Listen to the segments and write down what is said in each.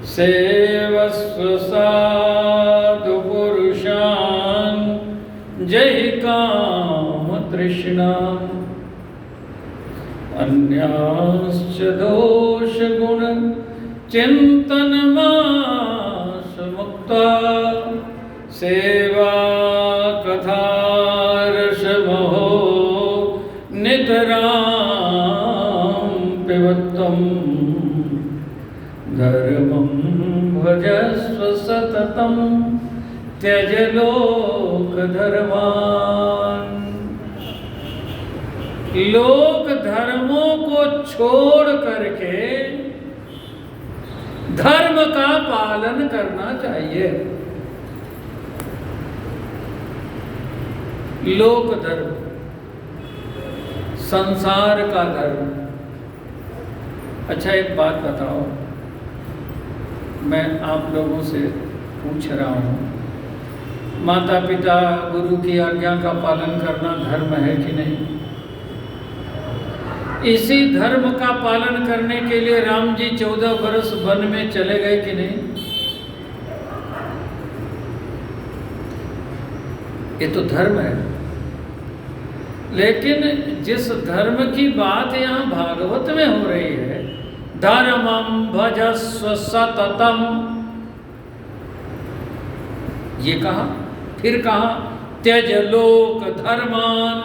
सेवस्व साधु पुरुषान् जहि काम तृष्णाम् अन्याश्च दोष गुण चिंतन मास मुक्ता सेवा कथा रस महो नितरां पिबत्वम् धर्मं भजस्व सततं त्यज लोक धर्मान्। लोक धर्मों को छोड़ करके धर्म का पालन करना चाहिए। लोक धर्म, संसार का धर्म। अच्छा एक बात बताओ, मैं आप लोगों से पूछ रहा हूँ, माता पिता गुरु की आज्ञा का पालन करना धर्म है कि नहीं? इसी धर्म का पालन करने के लिए राम जी 14 वर्ष वन में चले गए कि नहीं? ये तो धर्म है। लेकिन जिस धर्म की बात यहाँ भागवत में हो रही है, धर्मं भजस्व सततम, ये कहा, फिर कहा त्यज लोक धर्मान।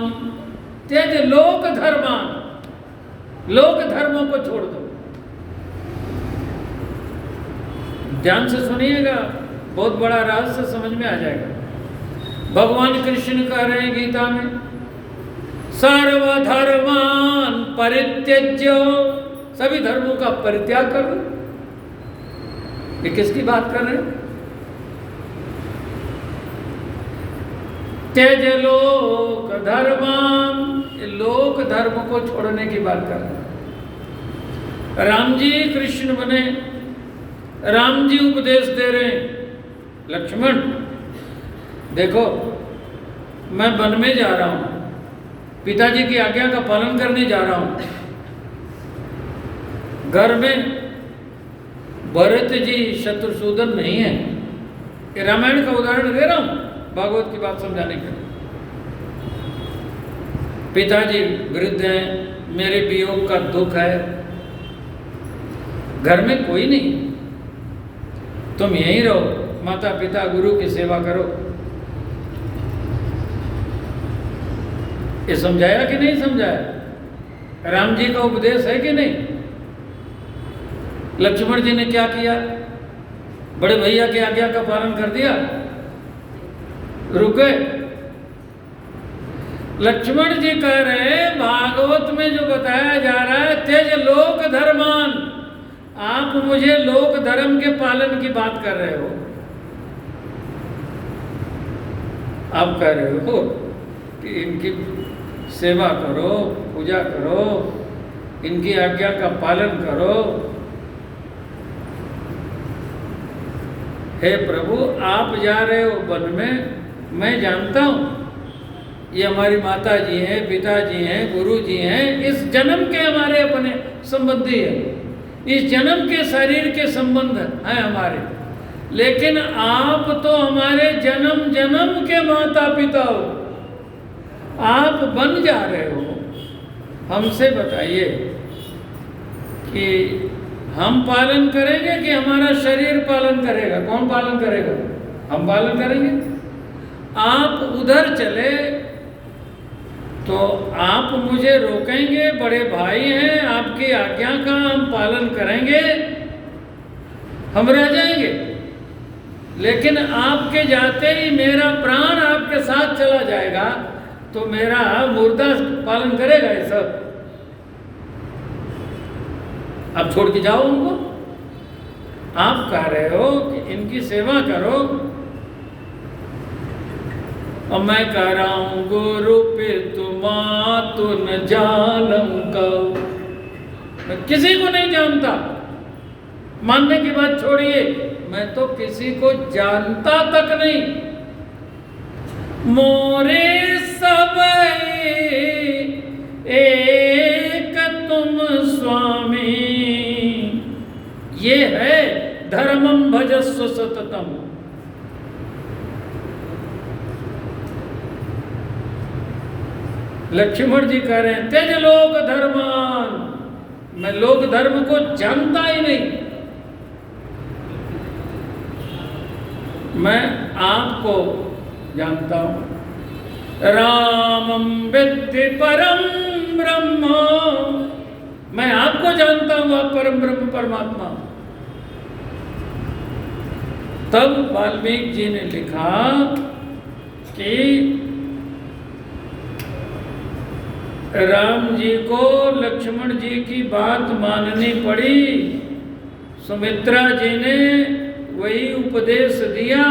त्यज लोक धर्मान, लोक धर्मों को छोड़ दो। ध्यान से सुनिएगा, बहुत बड़ा रहस्य समझ में आ जाएगा। भगवान कृष्ण कह रहे हैं गीता में, सर्वधर्मान परित्यज्य, सभी धर्मों का परित्याग कर दो। ये किसकी बात कर रहे हैं? त्यज लोक धर्मान, लोक धर्म को छोड़ने की बात कर रहे हैं। राम जी कृष्ण बने, राम जी उपदेश दे रहे हैं, लक्ष्मण देखो मैं वन में जा रहा हूं, पिताजी की आज्ञा का पालन करने जा रहा हूं। घर में भरत जी शत्रुसूदन नहीं है। ये रामायण का उदाहरण दे रहा हूं भागवत की बात समझाने के लिए। पिताजी वृद्ध हैं, मेरे वियोग का दुख है, घर में कोई नहीं, तुम यहीं रहो, माता पिता गुरु की सेवा करो। ये समझाया कि नहीं समझाया? राम जी का उपदेश है कि नहीं? लक्ष्मण जी ने क्या किया? बड़े भैया की आज्ञा का पालन कर दिया, रुके। लक्ष्मण जी कह रहे हैं भागवत में जो बताया जा रहा है त्यज लोक धर्मान, आप मुझे लोक धर्म के पालन की बात कर रहे हो। आप कह रहे हो कि इनकी सेवा करो, पूजा करो, इनकी आज्ञा का पालन करो। हे प्रभु, आप जा रहे हो वन में, मैं जानता हूं ये हमारी माता जी हैं, पिताजी हैं, गुरु जी हैं, इस जन्म के हमारे अपने संबंधी हैं, इस जन्म के शरीर के संबंध हैं हमारे। लेकिन आप तो हमारे जन्म जन्म के माता पिता हो, आप बन जा रहे हो। हमसे बताइए कि हम पालन करेंगे कि हमारा शरीर पालन करेगा? कौन पालन करेगा? हम पालन करेंगे। आप उधर चले तो आप मुझे रोकेंगे, बड़े भाई हैं, आपकी आज्ञा का हम पालन करेंगे, हम रह जाएंगे। लेकिन आपके जाते ही मेरा प्राण आपके साथ चला जाएगा तो मेरा मुर्दा पालन करेगा ये सब? अब छोड़ के जाओ उनको। आप कह रहे हो कि इनकी सेवा करो, और मैं कह रहा हूं गुरु पितु मातु न जानम कौ। मैं किसी को नहीं जानता, मानने की बात छोड़िए, मैं तो किसी को जानता तक नहीं। मोरे सब एक तुम स्वामी, ये है धर्मम भजस्व सततम। लक्ष्मण जी कह रहे हैं त्यज लोक धर्मान, मैं लोक धर्म को जानता ही नहीं, मैं आपको जानता हूं। रामम विद्धि परम ब्रह्म, मैं आपको जानता हूं, आप परम ब्रह्म परमात्मा। तब वाल्मीकि जी ने लिखा कि राम जी को लक्ष्मण जी की बात माननी पड़ी। सुमित्रा जी ने वही उपदेश दिया,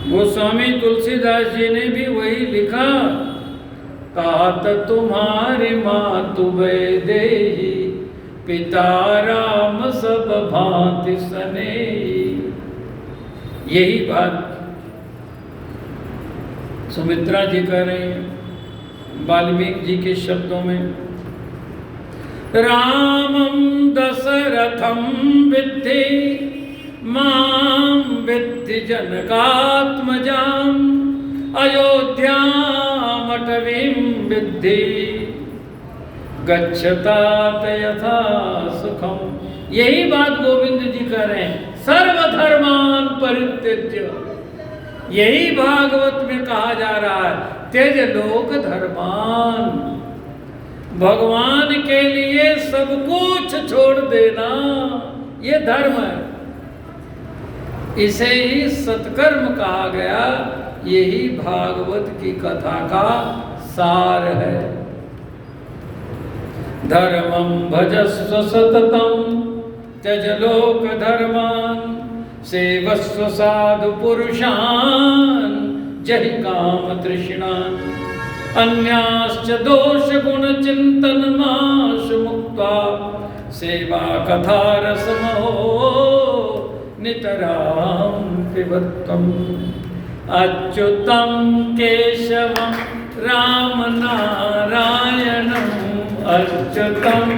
गोस्वामी तुलसीदास जी ने भी वही लिखा, तात तुम्हारी मातु वैदेही, पिता राम सब भांति सनेही। यही बात सुमित्रा जी कह रहे हैं वाल्मीकि जी के शब्दों में। रामं दशरथं विद्धि मां विद्धि जनकात्मजाम्, अयोध्यामटवीं विद्धि गच्छतात यथा सुखम। यही बात गोविंद जी कह रहे हैं, सर्वधर्मान परित्यज्य। यही भागवत में कहा जा रहा है, त्यज लोक धर्मान, भगवान के लिए सब कुछ छोड़ देना, ये धर्म है। इसे ही सत्कर्म कहा गया। यही भागवत की कथा का सार है। धर्मं भजस्व सततम त्यज लोक धर्मान, सेवस्व साधु पुरुषान जहि काम तृष्णान, अन्याश्च दोष गुण चिंतन माश मुक्ता, सेवा कथा रसमो नितराम पिबत्तम। अच्युतम केशवम राम नारायणम, अच्युतम